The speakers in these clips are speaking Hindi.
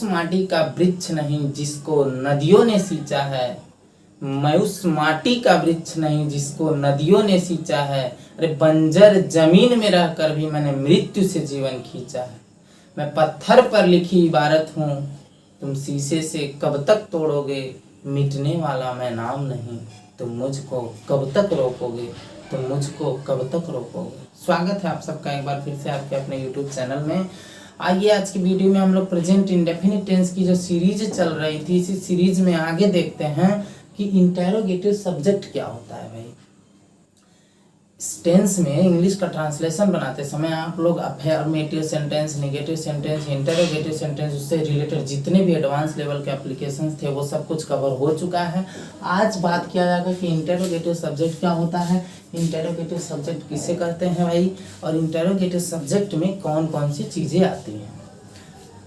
माटी का वृक्ष नहीं जिसको नदियों ने सींचा है, मैं उस माटी का वृक्ष नहीं जिसको नदियों ने सींचा है। अरे बंजर जमीन में रहकर भी मैंने मृत्यु से जीवन खींचा है। मैं पत्थर पर लिखी इबारत हूँ, तुम शीशे से कब तक तोड़ोगे, मिटने वाला मैं नाम नहीं, तुम मुझको कब तक रोकोगे, तुम मुझको कब तक रोकोगे। स्वागत है आप सबका एक बार फिर से आपके अपने YouTube चैनल में। आइए आज की वीडियो में हम लोग प्रेजेंट इंडेफिनिट टेंस की जो सीरीज चल रही थी, इसी सीरीज में आगे देखते हैं कि इंटेरोगेटिव सब्जेक्ट क्या होता है। भाई इस टेंस में इंग्लिश का ट्रांसलेशन बनाते समय आप लोग affirmative sentence, negative sentence, interrogative sentence, उससे रिलेटेड जितने भी एडवांस लेवल के एप्लीकेशंस थे वो सब कुछ कवर हो चुका है। आज बात किया जाएगा कि इंटेरोगेटिव सब्जेक्ट क्या होता है, इंटेरोगेटिव सब्जेक्ट किसे कहते हैं भाई, और इंटेरोगेटिव सब्जेक्ट में कौन कौन सी चीज़ें आती हैं।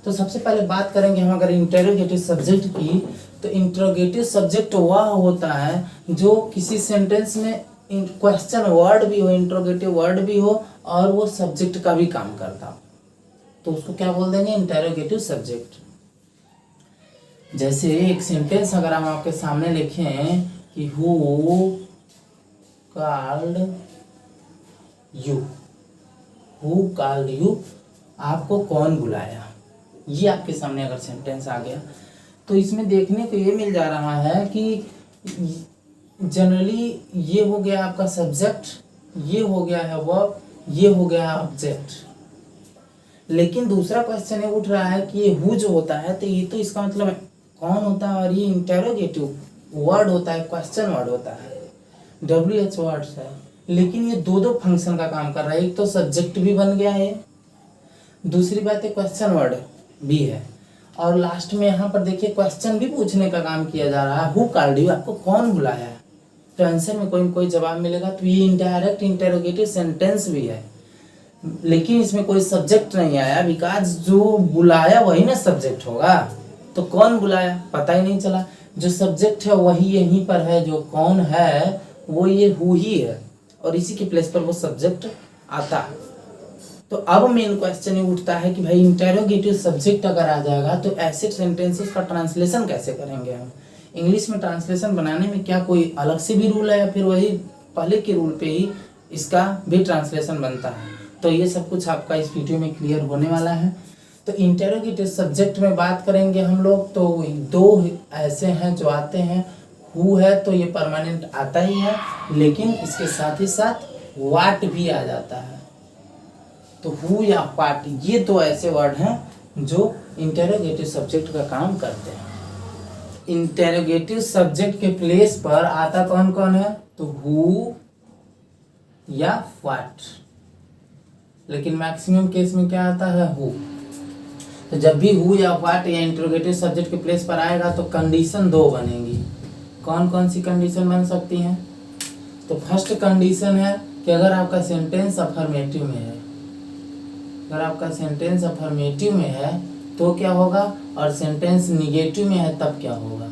तो सबसे पहले बात करेंगे हम अगर इंटेरोगेटिव सब्जेक्ट की, तो इंटेरोगेटिव सब्जेक्ट वह होता है जो किसी सेंटेंस में क्वेश्चन वर्ड भी हो, इंट्रोगेटिव वर्ड भी हो और वो सब्जेक्ट का भी काम करता हो, तो उसको क्या बोल देंगे, इंटेरोगेटिव सब्जेक्ट। जैसे एक सेंटेंस अगर हम आपके सामने लिखें कि who called you, who called you, आपको कौन बुलाया, ये आपके सामने अगर सेंटेंस आ गया तो इसमें देखने को ये मिल जा रहा है कि जनरली ये हो गया आपका सब्जेक्ट, ये हो गया है वर्ब, ये हो गया ऑब्जेक्ट। लेकिन दूसरा क्वेश्चन ये उठ रहा है कि ये हु जो होता है तो ये तो इसका मतलब कौन होता है, और ये इंटेरोगेटिव वर्ड होता है, क्वेश्चन वर्ड होता है, WH वर्ड्स है। लेकिन ये दो दो फंक्शन का काम कर रहा है, एक तो सब्जेक्ट भी बन गया है, दूसरी बात है क्वेश्चन वर्ड भी है, और लास्ट में यहाँ पर देखिए क्वेश्चन भी पूछने का काम किया जा रहा है, हु कॉल्ड यू, आपको कौन बुलाया है। तो आंसर में कोई कोई जवाब मिलेगा, तो ये इनडायरेक्ट इंटेरोगेटिव सेंटेंस भी है, लेकिन इसमें कोई सब्जेक्ट नहीं आया, बिकॉज जो बुलाया वही ना सब्जेक्ट होगा। तो कौन बुलाया पता ही नहीं चला, जो सब्जेक्ट है वही यहीं पर है, जो कौन है वो ये हु ही है, और इसी के प्लेस पर वो सब्जेक्ट आता है। तो अब मेन क्वेश्चन ये उठता है कि भाई इंटेरोगेटिव सब्जेक्ट अगर आ जाएगा तो ऐसे सेंटेंसेस का ट्रांसलेशन कैसे करेंगे हम। इंग्लिश में ट्रांसलेशन बनाने में क्या कोई अलग से भी रूल है, या फिर वही पहले के रूल पे ही इसका भी ट्रांसलेशन बनता है। तो ये सब कुछ आपका इस वीडियो में क्लियर होने वाला है। तो इंटेरोगेटिव सब्जेक्ट में बात करेंगे हम लोग, तो दो ऐसे हैं जो आते हैं। हु है तो ये परमानेंट आता ही है, लेकिन इसके साथ ही साथ वाट भी आ जाता है। तो हु या व्हाट, ये दो ऐसे वर्ड हैं जो इंटेरोगेटिव सब्जेक्ट का काम करते हैं। इंटेरोगेटिव सब्जेक्ट के प्लेस पर आता कौन कौन है, तो हु या व्हाट, लेकिन मैक्सिमम केस में क्या आता है, हु। तो जब भी हु या व्हाट या इंटेरोगेटिव सब्जेक्ट के प्लेस पर आएगा तो कंडीशन दो बनेगी। कौन कौन सी कंडीशन बन सकती हैं, तो फर्स्ट कंडीशन है कि अगर आपका सेंटेंस अफर्मेटिव में है, अगर आपका सेंटेंस अफर्मेटिव में है तो क्या होगा, और सेंटेंस निगेटिव में है तब क्या होगा।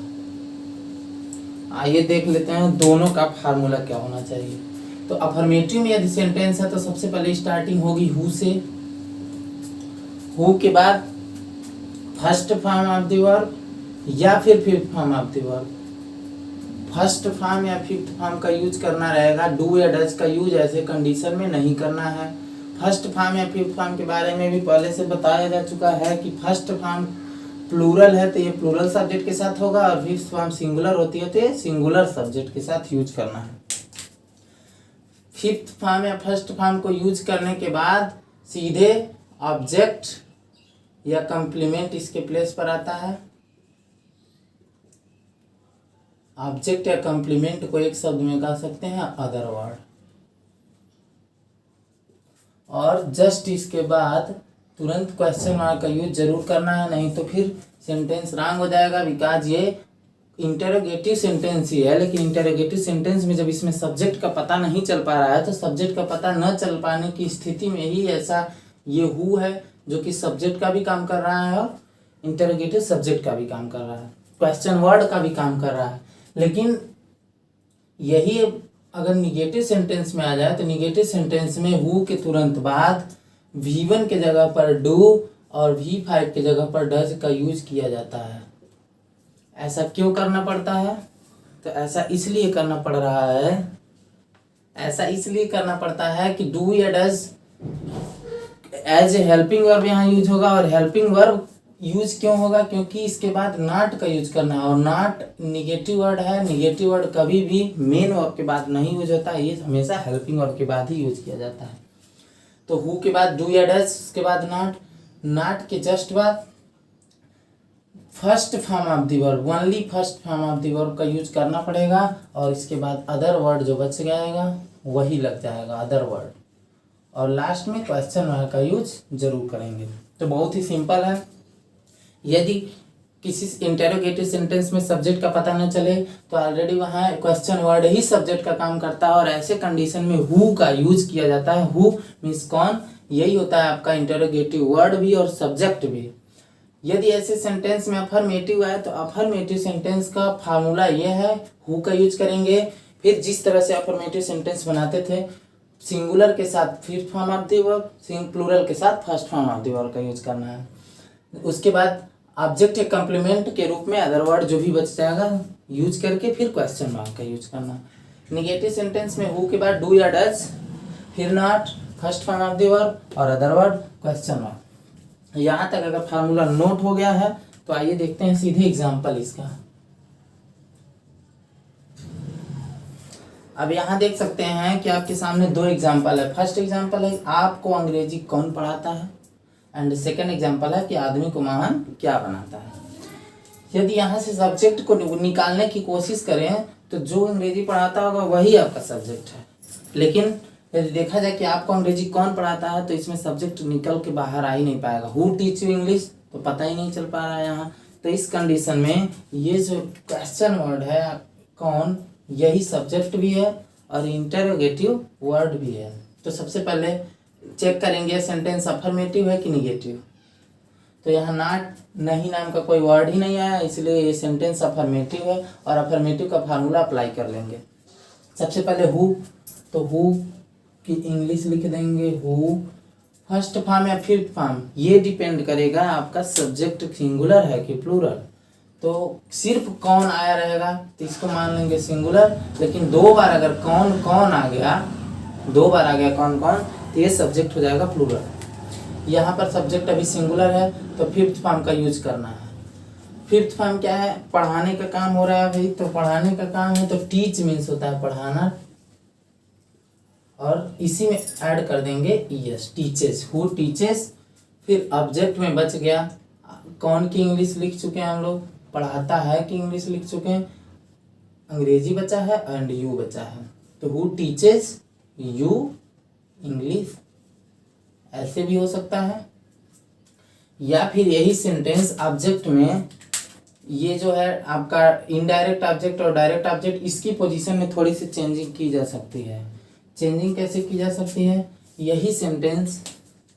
आइए देख लेते हैं दोनों का फार्मूला क्या होना चाहिए। तो अफर्मेटिव में यदि सेंटेंस है तो सबसे पहले स्टार्टिंग होगी हु से, हु के बाद first form of the verb या फिर fifth form of the verb. First form या फिफ्थ फॉर्म का यूज करना रहेगा, डू या डज का यूज ऐसे कंडीशन में नहीं करना है। फर्स्ट फॉर्म या फिफ्थ फॉर्म के बारे में भी पहले से बताया जा चुका है कि फर्स्ट फॉर्म प्लूरल है तो ये प्लूरल सब्जेक्ट के साथ होगा, और फिफ्थ फॉर्म सिंगुलर होती है तो ये सिंगुलर सब्जेक्ट के साथ यूज करना है। फिफ्थ फॉर्म या फर्स्ट फॉर्म को यूज करने के बाद सीधे ऑब्जेक्ट या कंप्लीमेंट इसके प्लेस पर आता है। ऑब्जेक्ट या कंप्लीमेंट को एक शब्द में कह सकते हैं अदर वर्ड, और जस्ट इसके बाद तुरंत क्वेश्चन मार्क का यूज जरूर करना है, नहीं तो फिर सेंटेंस रॉन्ग हो जाएगा, बिकॉज ये इंटेरोगेटिव सेंटेंस ही है। लेकिन इंटेरोगेटिव सेंटेंस में जब इसमें सब्जेक्ट का पता नहीं चल पा रहा है तो सब्जेक्ट का पता न चल पाने की स्थिति में ही ऐसा ये हु है जो कि सब्जेक्ट का भी काम कर रहा है और इंटेरोगेटिव सब्जेक्ट का भी काम कर रहा है, क्वेश्चन वर्ड का भी काम कर रहा है। लेकिन यही अगर निगेटिव सेंटेंस में आ जाए तो निगेटिव सेंटेंस में हु के तुरंत बाद V1 के जगह पर डू और V5 की जगह पर डज का यूज किया जाता है। ऐसा क्यों करना पड़ता है? तो ऐसा इसलिए करना पड़ रहा है, ऐसा इसलिए करना पड़ता है कि डू या does as a helping verb यहाँ यूज होगा। और हेल्पिंग वर्ब यूज क्यों होगा? क्योंकि इसके बाद नॉट का यूज करना है, और नॉट निगेटिव वर्ड है। निगेटिव वर्ड कभी भी मेन वर्ब के बाद नहीं यूज होता है, ये हमेशा हेल्पिंग वर्ब के बाद ही यूज किया जाता है। तो हु के बाद डू या डज, उसके बाद नॉट, नॉट के जस्ट बाद first form of the verb, only first form of the verb का यूज करना पड़ेगा। और इसके बाद अदर वर्ड जो बच जाएगा वही लग जाएगा, अदर वर्ड। और लास्ट में क्वेश्चन मार्क का यूज जरूर करेंगे। तो बहुत ही सिंपल है। यदि किसी इंटेरोगेटिव सेंटेंस में सब्जेक्ट का पता न चले तो ऑलरेडी वहाँ क्वेश्चन वर्ड ही सब्जेक्ट का काम करता है, और ऐसे कंडीशन में हु का यूज किया जाता है। हु मीन्स कौन, यही होता है आपका इंटेरोगेटिव वर्ड भी और सब्जेक्ट भी। यदि ऐसे सेंटेंस में अफर्मेटिव है तो अफर्मेटिव सेंटेंस का फार्मूला ये है, हु का यूज करेंगे। फिर जिस तरह से अफर्मेटिव सेंटेंस बनाते थे, सिंगुलर के साथ fifth form of the verb, plural के साथ first form of the verb का यूज करना है। उसके बाद ऑब्जेक्ट या कॉम्प्लीमेंट के रूप में अदर वर्ड जो भी बच जाएगा यूज करके फिर क्वेश्चन मार्क का यूज करना। निगेटिव सेंटेंस में हु के बाद डू या डज, फिर not, first form of the verb और अदर वर्ड क्वेश्चन मार्क। यहाँ तक अगर फार्मूला नोट हो गया है तो आइए देखते हैं सीधे एग्जाम्पल इसका। अब यहाँ देख सकते हैं कि आपके सामने दो एग्जाम्पल है। फर्स्ट एग्जाम्पल है आपको अंग्रेजी कौन पढ़ाता है, एंड सेकेंड एग्जाम्पल है कि आदमी को महान क्या बनाता है। यदि यहाँ से सब्जेक्ट को निकालने की कोशिश करें तो जो अंग्रेजी पढ़ाता होगा वही आपका सब्जेक्ट है, लेकिन यदि देखा जाए कि आपको अंग्रेजी कौन पढ़ाता है तो इसमें सब्जेक्ट निकल के बाहर आ ही नहीं पाएगा। हु टीच यू इंग्लिश तो पता ही नहीं चल पा रहा है यहाँ। तो इस कंडीशन में ये जो क्वेश्चन वर्ड है कौन, यही सब्जेक्ट भी है और इंटरोगेटिव वर्ड भी है। तो सबसे पहले चेक करेंगे सेंटेंस अफर्मेटिव है कि निगेटिव। तो यहाँ नॉट नहीं नाम का कोई वर्ड ही नहीं आया, इसलिए ये सेंटेंस अफर्मेटिव है और अफर्मेटिव का फार्मूला अप्लाई कर लेंगे। सबसे पहले हु, तो हु की इंग्लिश लिख देंगे हु, फर्स्ट फॉर्म या फिफ्थ फॉर्म ये डिपेंड करेगा आपका सब्जेक्ट सिंगुलर है कि प्लूरल। तो सिर्फ कौन आया रहेगा तो इसको मान लेंगे सिंगुलर, लेकिन दो बार अगर कौन कौन आ गया, दो बार आ गया कौन कौन, तो ये सब्जेक्ट हो जाएगा प्लूरल। यहाँ पर सब्जेक्ट अभी सिंगुलर है तो फिफ्थ फॉर्म का यूज करना है। फिफ्थ फॉर्म क्या है, पढ़ाने का काम हो रहा है भाई, तो पढ़ाने का काम है तो टीच मीन्स होता है पढ़ाना, और इसी में ऐड कर देंगे यस, टीचेस, हु टीचेस। फिर ऑब्जेक्ट में बच गया कौन की इंग्लिश लिख चुके हैं हम लोग, पढ़ाता है कि इंग्लिश लिख चुके हैं, अंग्रेजी बचा है एंड यू बचा है। तो हु टीचेस यू इंग्लिश, ऐसे भी हो सकता है। या फिर यही सेंटेंस ऑब्जेक्ट में ये जो है आपका इनडायरेक्ट ऑब्जेक्ट और डायरेक्ट ऑब्जेक्ट, इसकी पोजीशन में थोड़ी सी चेंजिंग की जा सकती है। चेंजिंग कैसे की जा सकती है, यही सेंटेंस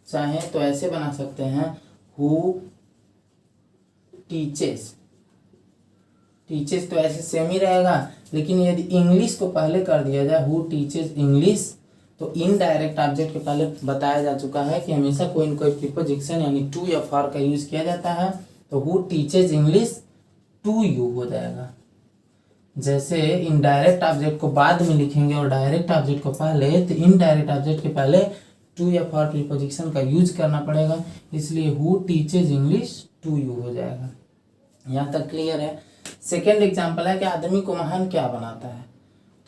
चाहे तो ऐसे बना सकते हैं हु टीचेस, टीचेस तो ऐसे सेम ही रहेगा, लेकिन यदि इंग्लिश को पहले कर दिया जाए हु टीचेस इंग्लिश, तो इनडायरेक्ट ऑब्जेक्ट के पहले बताया जा चुका है कि हमेशा कोई न कोई प्रीपोजिशन यानी टू या फॉर का यूज किया जाता है। तो who teaches English to you हो जाएगा। जैसे इनडायरेक्ट ऑब्जेक्ट को बाद में लिखेंगे और डायरेक्ट ऑब्जेक्ट को पहले, तो इनडायरेक्ट ऑब्जेक्ट के पहले टू या फॉर प्रीपोजिशन का यूज करना पड़ेगा, इसलिए who teaches English to you हो जाएगा। यहाँ तक क्लियर है। सेकेंड एग्जाम्पल है कि आदमी को महान क्या बनाता है,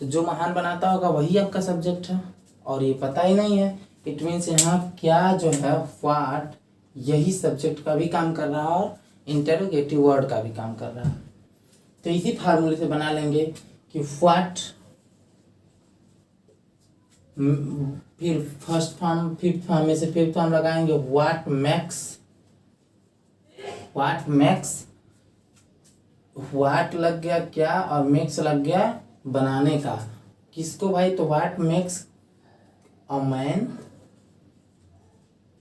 तो जो महान बनाता होगा वही आपका सब्जेक्ट है, और ये पता ही नहीं है, इट मीन्स यहाँ क्या जो है व्हाट, यही सब्जेक्ट का भी काम कर रहा है और इंटरोगेटिव वर्ड का भी काम कर रहा है। तो इसी फार्मूले से बना लेंगे कि व्हाट, फिर फर्स्ट फॉर्म फिफ्थ फॉर्म में से फिफ्थ फॉर्म लगाएंगे what max, what max, what लग गया क्या और मैक्स लग गया बनाने का, किसको भाई, तो व्हाट मैक्स अ मैन,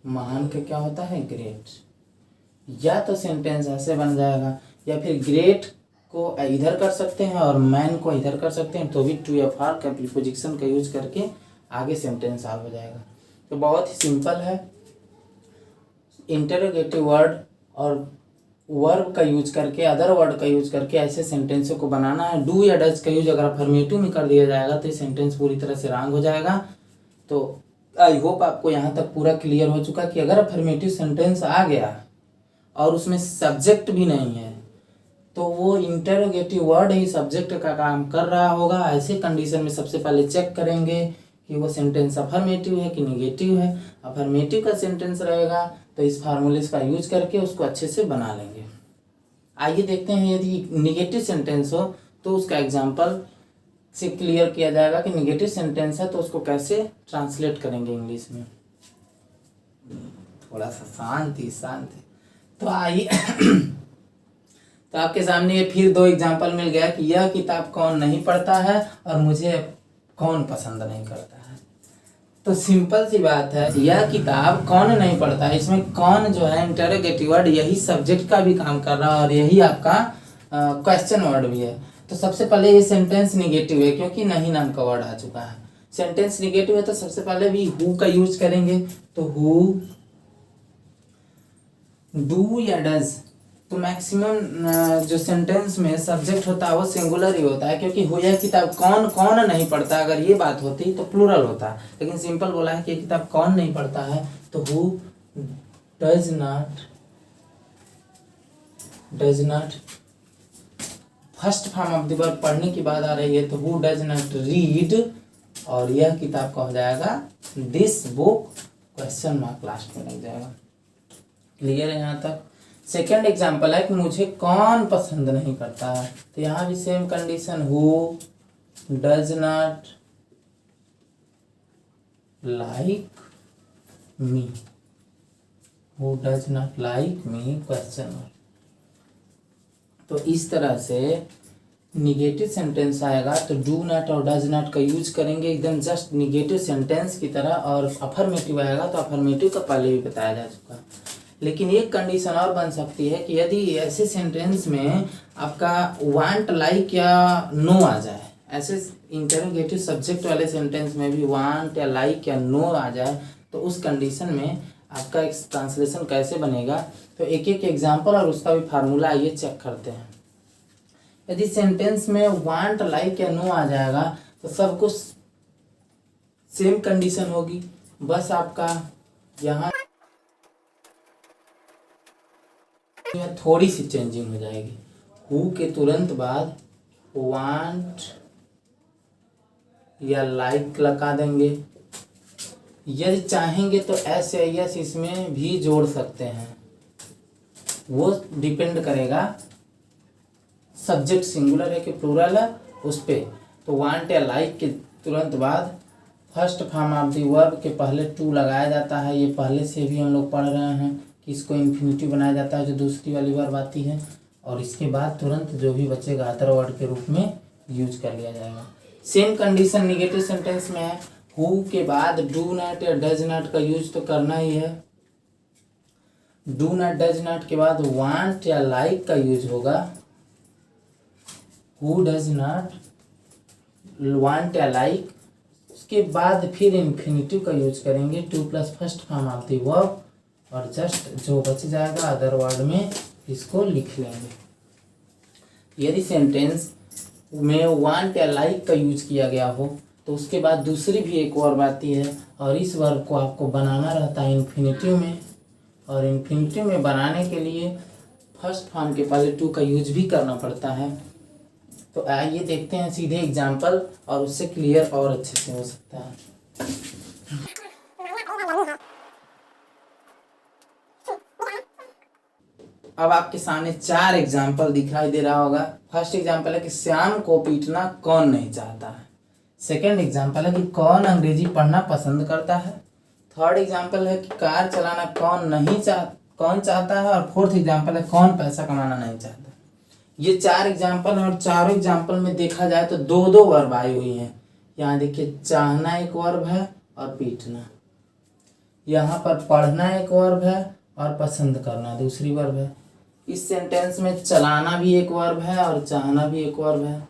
महान का क्या होता है ग्रेट। या तो सेंटेंस ऐसे बन जाएगा, या फिर ग्रेट को इधर कर सकते हैं और मैन को इधर कर सकते हैं, तो भी टू या फॉर का प्रीपोजिशन का यूज करके आगे सेंटेंस आ हो जाएगा। तो बहुत ही सिंपल है। इंटरोगेटिव वर्ड और वर्ब का यूज करके, अदर वर्ड का यूज करके ऐसे सेंटेंसों को बनाना है। डू या डज का यूज अगर अफर्मेटिव में कर दिया जाएगा तो ये सेंटेंस पूरी तरह से रॉन्ग हो जाएगा। तो आई होप आपको यहाँ तक पूरा क्लियर हो चुका कि अगर अफर्मेटिव सेंटेंस आ गया और उसमें सब्जेक्ट भी नहीं है तो वो इंटरोगेटिव वर्ड ही सब्जेक्ट का काम कर रहा होगा। ऐसे कंडीशन में सबसे पहले चेक करेंगे कि वो सेंटेंस अफर्मेटिव है कि निगेटिव है। अफर्मेटिव का सेंटेंस रहेगा तो इस फार्मूले का यूज करके उसको अच्छे से बना लेंगे। आइए देखते हैं यदि निगेटिव सेंटेंस हो तो उसका एग्जाम्पल से क्लियर किया जाएगा कि निगेटिव सेंटेंस है तो उसको कैसे ट्रांसलेट करेंगे इंग्लिश में। थोड़ा सा शांति शांति। तो आइए तो आपके सामने ये फिर दो एग्जाम्पल मिल गया कि यह किताब कौन नहीं पढ़ता है और मुझे कौन पसंद नहीं करता है। तो सिंपल सी बात है, यह किताब कौन नहीं पढ़ता है, इसमें कौन जो है इंटरोगेटिव वर्ड यही सब्जेक्ट का भी काम कर रहा है और यही आपका क्वेश्चन वर्ड भी है। तो सबसे पहले ये सेंटेंस निगेटिव है क्योंकि नहीं नाम का वर्ड आ चुका है। सेंटेंस निगेटिव है तो सबसे पहले भी हु का यूज करेंगे। तो हु, डू या डज, तो मैक्सिमम जो सेंटेंस में सब्जेक्ट होता है वो सिंगुलर ही होता है क्योंकि हु यह किताब कौन कौन नहीं पढ़ता, अगर ये बात होती तो प्लूरल होता। लेकिन सिंपल बोला है कि ये किताब कौन नहीं पढ़ता है तो who does not first form of the verb पढ़ने की बात आ रही है तो हु डज नॉट रीड और यह किताब का हो जाएगा this book, question mark last में लग जाएगा। क्लियर है यहाँ तक। सेकेंड एग्जाम्पल है कि मुझे कौन पसंद नहीं करता है तो यहाँ भी same condition, who does not like me, who does not like me, question mark. तो इस तरह से निगेटिव सेंटेंस आएगा तो डू नॉट और डज नॉट का यूज करेंगे एकदम जस्ट निगेटिव सेंटेंस की तरह। और अफर्मेटिव आएगा तो अफर्मेटिव का पहले भी बताया जा चुका। लेकिन एक कंडीशन और बन सकती है कि यदि ऐसे सेंटेंस में आपका वांट, लाइक या नो आ जाए, ऐसे इंटरोगेटिव सब्जेक्ट वाले सेंटेंस में भी वांट या लाइक या नो आ जाए तो उस कंडीशन में आपका एक ट्रांसलेशन कैसे बनेगा। तो एक एक एग्जाम्पल और उसका भी फार्मूला आइए चेक करते हैं। यदि सेंटेंस में वांट, लाइक या नो आ जाएगा तो सब कुछ सेम कंडीशन होगी, बस आपका यहाँ थोड़ी सी चेंजिंग हो जाएगी। हु के तुरंत बाद वांट या लाइक लगा देंगे। यदि चाहेंगे तो एस या यस इसमें भी जोड़ सकते हैं, वो डिपेंड करेगा सब्जेक्ट सिंगुलर है कि प्लूरल है उस पे। तो वांट या लाइक के तुरंत बाद first form of the verb के पहले टू लगाया जाता है। ये पहले से भी हम लोग पढ़ रहे हैं कि इसको इन्फिनिटिव बनाया जाता है जो दूसरी वाली वर्ब आती है और इसके बाद तुरंत जो भी बचेगा अदर वर्ड के रूप में यूज कर लिया जाएगा। सेम कंडीशन निगेटिव सेंटेंस में है, हु के बाद डू नॉट या डज नॉट का यूज तो करना ही है। डू नॉट डज नॉट के बाद वांट या लाइक का यूज होगा। हु डज नॉट वांट या लाइक, उसके बाद फिर इन्फिनिटिव का यूज करेंगे to plus first form of the verb और जस्ट जो बच जाएगा अदर वर्ड में इसको लिख लेंगे। यदि सेंटेंस में वांट या लाइक का यूज किया गया हो तो उसके बाद दूसरी भी एक वर्ब आती है और इस वर्ब को आपको बनाना रहता है इन्फिनिटिव में। और इन्फिनिटिव में बनाने के लिए फर्स्ट फॉर्म के पहले टू का यूज भी करना पड़ता है। तो आइए देखते हैं सीधे एग्जाम्पल और उससे क्लियर और अच्छे से हो सकता है। अब आपके सामने 4 एग्जाम्पल दिखाई दे रहा होगा। फर्स्ट एग्जाम्पल है कि श्याम को पीटना कौन नहीं चाहता है। सेकेंड एग्जाम्पल है कि कौन अंग्रेजी पढ़ना पसंद करता है। थर्ड एग्जाम्पल है कि कार चलाना कौन चाहता है। और फोर्थ एग्जाम्पल है कौन पैसा कमाना नहीं चाहता। ये 4 एग्जाम्पल और चारों एग्जाम्पल में देखा जाए तो दो दो वर्ब आई हुई हैं। यहाँ देखिए चाहना एक वर्ब है और पीटना। यहाँ पर पढ़ना एक वर्ब है और पसंद करना दूसरी वर्ब है। इस सेंटेंस में चलाना भी एक वर्ब है और चाहना भी एक वर्ब है।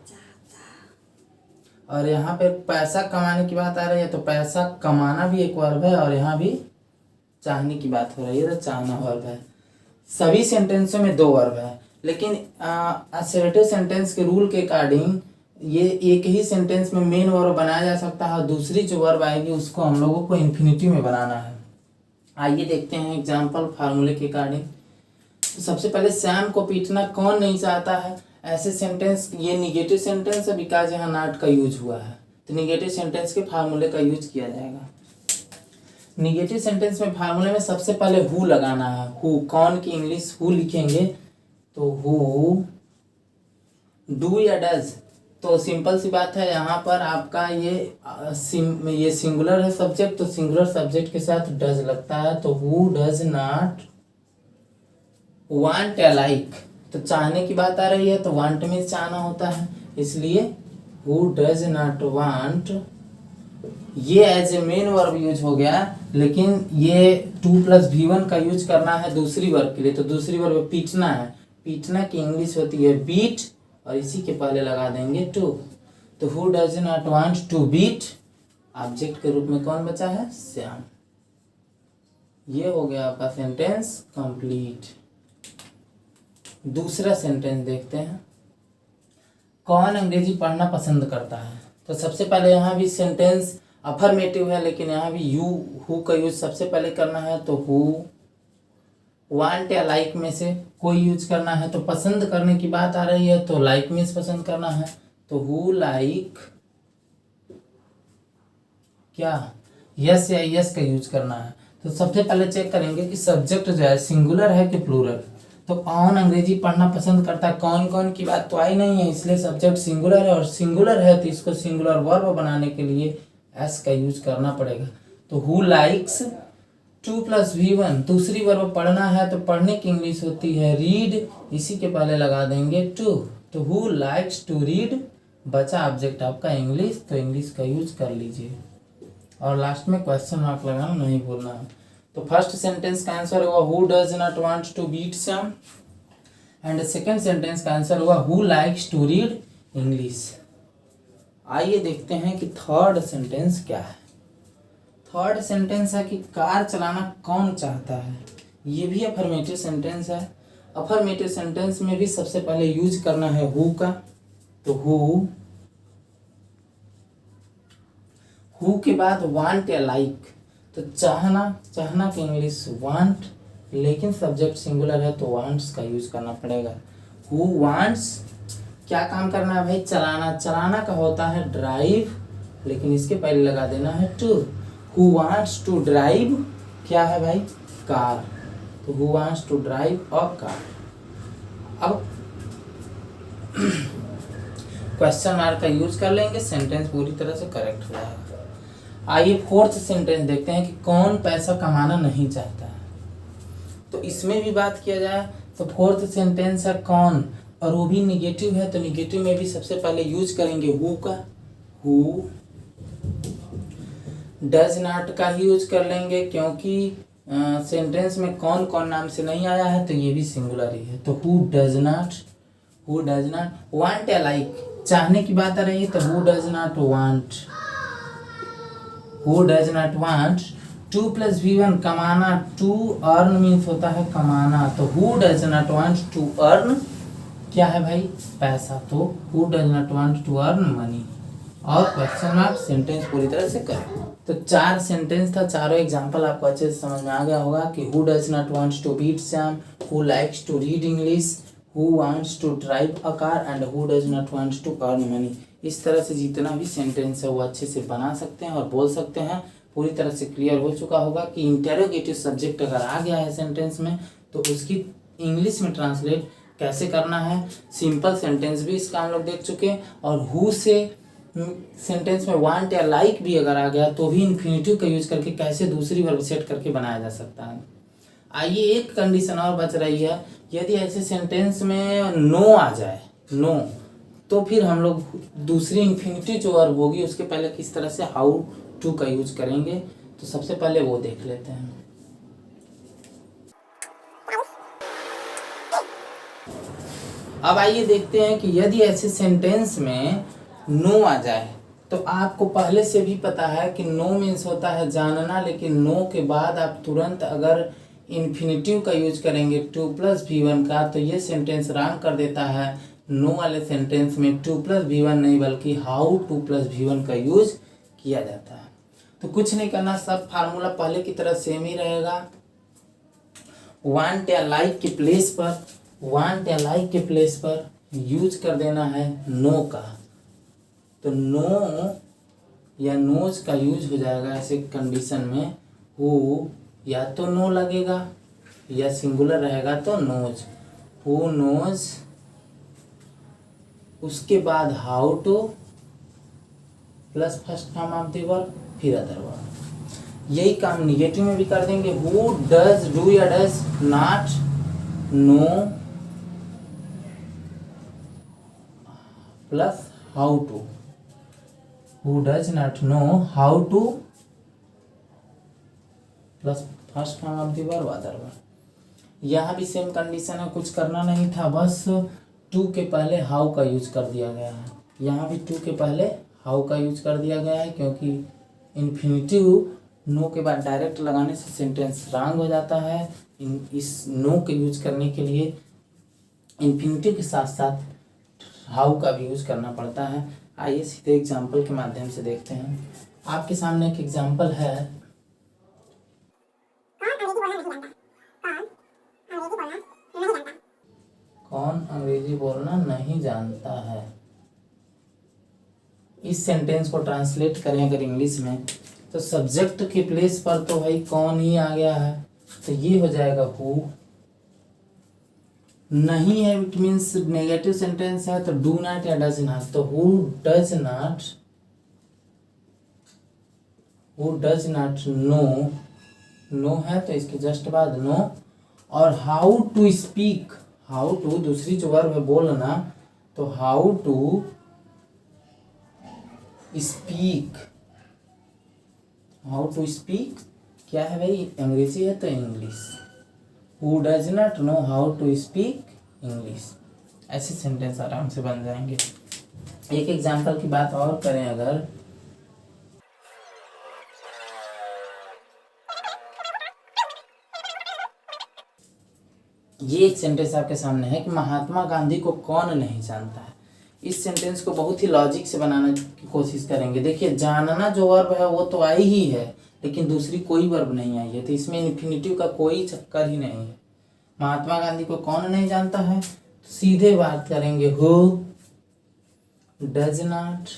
और यहाँ पे पैसा कमाने की बात आ रही है तो पैसा कमाना भी एक वर्ब है और यहाँ भी चाहने की बात हो रही है तो चाहना वर्ब है। सभी सेंटेंसों में 2 वर्ब है, लेकिन असर्टिव सेंटेंस के रूल के अकॉर्डिंग ये एक ही सेंटेंस में मेन वर्ब बनाया जा सकता है और दूसरी जो वर्ब आएगी उसको हम लोगों को इन्फिनिटिव में बनाना है। आइए देखते हैं एग्जाम्पल फार्मूले के अकॉर्डिंग। तो सबसे पहले श्याम को पीटना कौन नहीं चाहता है। ऐसे सेंटेंस, ये निगेटिव सेंटेंस है बिकॉज यहाँ नॉट का यूज हुआ है, तो निगेटिव सेंटेंस के फार्मूले का यूज किया जाएगा। निगेटिव सेंटेंस में फार्मूले में सबसे पहले हु लगाना है। हु, कौन की इंग्लिश हु लिखेंगे तो हु, डू या डज। तो सिंपल सी बात है, यहाँ पर आपका ये सिंगुलर है सब्जेक्ट, तो सिंगुलर सब्जेक्ट के साथ डज लगता है, तो हु डज नॉट वांट या लाइक। तो चाहने की बात आ रही है तो वांट में चाहना होता है, इसलिए हु डज नॉट वांट, ये as a main verb use हो गया। लेकिन ये 2+V1 का यूज करना है दूसरी वर्ब के लिए, तो दूसरी वर्ब पीटना है। पीटना की इंग्लिश होती है बीट, और इसी के पहले लगा देंगे टू। तो who does not want to beat, object के रूप में कौन बचा है, श्याम। ये हो गया आपका सेंटेंस कंप्लीट। दूसरा सेंटेंस देखते हैं, कौन अंग्रेजी पढ़ना पसंद करता है। तो सबसे पहले यहाँ भी सेंटेंस अफर्मेटिव है, लेकिन यहाँ भी यू हु का यूज सबसे पहले करना है, तो हु, वांट या लाइक में से कोई यूज करना है। तो पसंद करने की बात आ रही है तो लाइक मीन्स पसंद करना है, तो हु लाइक क्या, यस या यस का यूज करना है। तो सबसे पहले चेक करेंगे कि सब्जेक्ट जो है सिंगुलर है कि प्लूरल। तो कौन अंग्रेजी पढ़ना पसंद करता है, कौन कौन की बात तो आई नहीं है, इसलिए सब्जेक्ट सिंगुलर है, और सिंगुलर है तो इसको सिंगुलर वर्ब बनाने के लिए एस का यूज करना पड़ेगा। तो हु लाइक्स 2+V1, दूसरी वर्ब पढ़ना है तो पढ़ने की इंग्लिश होती है रीड, इसी के पहले लगा देंगे टू। तो हु लाइक्स टू रीड, बचा ऑब्जेक्ट आपका इंग्लिश, तो इंग्लिश का यूज कर लीजिए, और लास्ट में क्वेश्चन मार्क लगाना नहीं भूलना है। तो फर्स्ट सेंटेंस का आंसर हुआ who does not want to beat Shyam, and second sentence का आंसर हुआ who likes to read English. आइए देखते हैं कि थर्ड सेंटेंस क्या है। थर्ड सेंटेंस है कि कार चलाना कौन चाहता है। ये भी अफर्मेटिव सेंटेंस है। अफर्मेटिव सेंटेंस में भी सबसे पहले यूज करना है हु का, तो हु के बाद वांट या लाइक। तो चाहना की इंग्लिश वांट, लेकिन सब्जेक्ट सिंगुलर है तो वांट्स का यूज करना पड़ेगा। हु वांट्स, क्या काम करना है भाई, चलाना का होता है ड्राइव, लेकिन इसके पहले लगा देना है to. Who wants to drive क्या है भाई, कार। तो who wants to drive a car. अब क्वेश्चन मार्क का यूज कर लेंगे, सेंटेंस पूरी तरह से करेक्ट हो जाएगा। आइए फोर्थ सेंटेंस देखते हैं कि कौन पैसा कमाना नहीं चाहता है। तो इसमें भी बात किया जाए तो फोर्थ सेंटेंस है कौन, और वो भी निगेटिव है, तो निगेटिव में भी सबसे पहले यूज करेंगे हु का। हु डज नॉट का ही यूज कर लेंगे, क्योंकि सेंटेंस में कौन कौन नाम से नहीं आया है, तो ये भी सिंगुलर ही है। तो हु डज नॉट वांट या लाइक, चाहने की बात आ रही है तो who does not want 2+V1 कमाना, टू अर्न मीन्स होता है कमाना, तो who does not want to earn क्या है भाई, पैसा। तो who does not want to earn money, और क्वेश्चन मार्क, सेंटेंस पूरी तरह से करें। तो 4 सेंटेंस था, चारों एग्जांपल आपको अच्छे से समझ में आ गया होगा कि who does not want to beat Shyam, who likes to read English, who wants to drive a car, and who does not want to earn money. इस तरह से जितना भी सेंटेंस है वो अच्छे से बना सकते हैं और बोल सकते हैं। पूरी तरह से क्लियर हो चुका होगा कि इंटेरोगेटिव सब्जेक्ट अगर आ गया है सेंटेंस में तो उसकी इंग्लिश में ट्रांसलेट कैसे करना है। सिंपल सेंटेंस भी इसका हम लोग देख चुके हैं, और हु से सेंटेंस में वांट या लाइक भी अगर आ गया तो भी इन्फिनिटिव का यूज करके कैसे दूसरी वर्ब सेट करके बनाया जा सकता है। आइए एक कंडीशन और बच रही है, यदि ऐसे सेंटेंस में नो आ जाए, नो, तो फिर हम लोग दूसरी इन्फिनिटिव जो वर्ब होगी उसके पहले किस तरह से हाउ टू का यूज करेंगे। तो सबसे पहले वो देख लेते हैं। अब आइए देखते हैं कि यदि ऐसे सेंटेंस में नो आ जाए तो आपको पहले से भी पता है कि नो मीन्स होता है जानना, लेकिन नो के बाद आप तुरंत अगर इन्फिनिटिव का यूज करेंगे 2+v1 का, तो ये सेंटेंस रॉन्ग कर देता है। नो वाले सेंटेंस में 2+v1 नहीं बल्कि हाउ 2+v1 का यूज किया जाता है। तो कुछ नहीं करना, सब फार्मूला पहले की तरह सेम ही रहेगा। वांट या लाइक के प्लेस पर, वांट या लाइक के प्लेस पर यूज कर देना है नो का। तो नो या नोज का यूज हो जाएगा ऐसे कंडीशन में। हु या तो नो लगेगा या सिंगुलर रहेगा तो नोज, हु नोज। उसके बाद how to plus first form of the verb, फिर अदर वर्ब। यही काम निगेटिव में भी कर देंगे। हु डज, डू या does not know plus how to, who does not know how to plus first form of the verb other verb. यहाँ भी सेम कंडीशन है, कुछ करना नहीं था, बस टू के पहले हाउ का यूज कर दिया गया है। यहाँ भी टू के पहले हाउ का यूज कर दिया गया है, क्योंकि इन्फिनिटिव नो के बाद डायरेक्ट लगाने से सेंटेंस रॉन्ग हो जाता है। इस नो के यूज करने के लिए इन्फिनिटिव के साथ साथ हाउ का भी यूज करना पड़ता है। आइए सीधे एग्जाम्पल के माध्यम से देखते हैं। आपके सामने एक एग्जाम्पल है। कौन अंग्रेजी बोलना नहीं जानता है? इस सेंटेंस को ट्रांसलेट करें अगर इंग्लिश में, तो सब्जेक्ट के प्लेस पर तो भाई कौन ही आ गया है, तो ये हो जाएगा हु। नहीं है, इट मीन्स नेगेटिव सेंटेंस है, तो डू नॉट या डज नॉट। तो who does not, who does not know, know है तो इसके जस्ट बाद नो। और how to speak, how to दूसरी जो वर्ब है बोलना, तो how to speak, how to speak क्या है भाई, अंग्रेजी है तो English. Who does not know how to speak English. ऐसे सेंटेंस आराम से बन जाएंगे। एक एग्जाम्पल की बात और करें अगर, ये एक सेंटेंस आपके सामने है कि महात्मा गांधी को कौन नहीं जानता है। इस सेंटेंस को बहुत ही लॉजिक से बनाने की कोशिश करेंगे। देखिए जानना जो वर्ब है वो तो आई ही है, लेकिन दूसरी कोई वर्ब नहीं आई है, तो इसमें इन्फिनिटिव का कोई चक्कर ही नहीं है। महात्मा गांधी को कौन नहीं जानता है, तो सीधे बात करेंगे हु डज नॉट,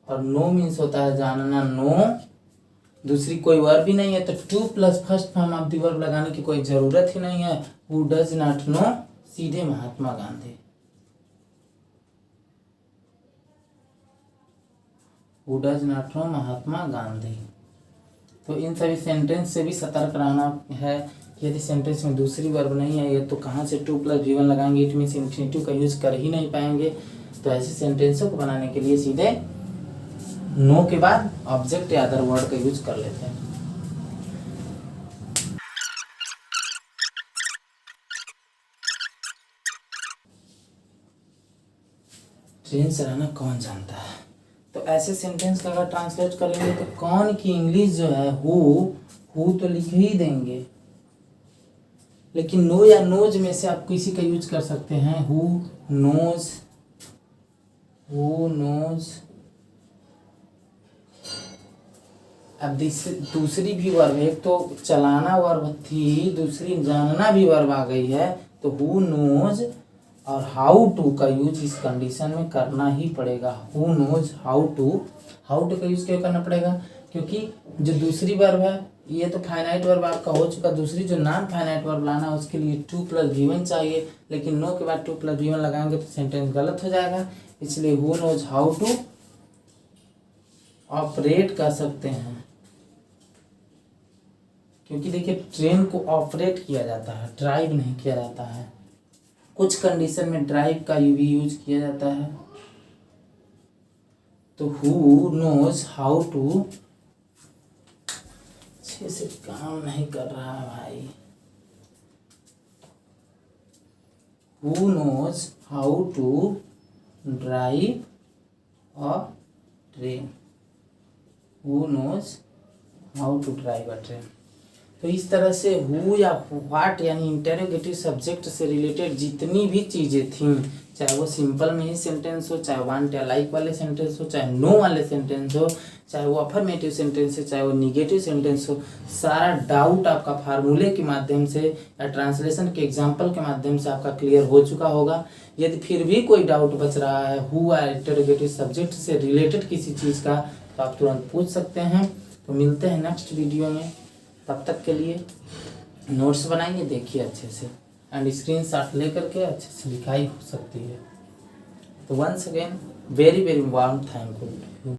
और नो मीन्स होता है जानना, नो दूसरी कोई वर्ब भी नहीं है, तो to plus first form of the verb लगाने की कोई जरूरत ही नहीं है। हु डज नॉट नो, सीधे Mahatma Gandhi. Who does not know Mahatma Gandhi. तो इन सभी सेंटेंस से भी सतर्क रहना है। यदि सेंटेंस में दूसरी वर्ब नहीं आई है तो कहाँ से 2+v1 लगाएंगे, इट मीन्स इन्फिनिटिव का यूज कर ही नहीं पाएंगे। तो ऐसे सेंटेंसों को बनाने के लिए सीधे नो के बाद ऑब्जेक्ट या अदर वर्ड का यूज कर लेते हैं। ट्रेन से रहना कौन जानता है, तो ऐसे सेंटेंस का अगर ट्रांसलेट करेंगे तो कौन की इंग्लिश जो है हु तो लिख ही देंगे, लेकिन नो या नोज में से आप किसी का यूज कर सकते हैं। Who knows, who knows. अब दूसरी भी वर्ब, एक तो चलाना वर्ब थी, दूसरी जानना भी वर्ब आ गई है, तो हु नोज और हाउ टू का यूज इस कंडीशन में करना ही पड़ेगा। Who knows how to, how to का यूज क्यों करना पड़ेगा, क्योंकि जो दूसरी वर्ब है ये तो फाइनाइट वर्ब आपका हो चुका, दूसरी जो नॉन फाइनाइट वर्ब लाना है उसके लिए 2+v1 चाहिए, लेकिन नो के बाद 2+v1 लगाएंगे तो सेंटेंस गलत हो जाएगा। इसलिए who knows how to operate कर सकते हैं, क्योंकि देखिए ट्रेन को ऑपरेट किया जाता है, ड्राइव नहीं किया जाता है। कुछ कंडीशन में ड्राइव का भी यूज किया जाता है। तो हु नोज हाउ टू, अच्छे से काम नहीं कर रहा है भाई। Who knows how to drive a train, who knows how to drive a train. तो इस तरह से हु या व्हाट यानी इंटेरोगेटिव सब्जेक्ट से रिलेटेड जितनी भी चीज़ें थीं, चाहे वो सिंपल में ही सेंटेंस हो, चाहे वांट या लाइक वाले सेंटेंस हो, चाहे नो वाले सेंटेंस हो, चाहे वो अफर्मेटिव सेंटेंस हो, चाहे वो निगेटिव सेंटेंस हो, सारा डाउट आपका फार्मूले के माध्यम से या ट्रांसलेशन के एग्जाम्पल के माध्यम से आपका क्लियर हो चुका होगा। यदि फिर भी कोई डाउट बच रहा है हु या इंटेरोगेटिव सब्जेक्ट से रिलेटेड किसी चीज़ का, तो आप तुरंत पूछ सकते हैं। तो मिलते हैं नेक्स्ट वीडियो में, तब तक के लिए नोट्स बनाइए, देखिए अच्छे से, एंड स्क्रीनशॉट लेकर के अच्छे से लिखाई हो सकती है। तो once again very very warm thank you.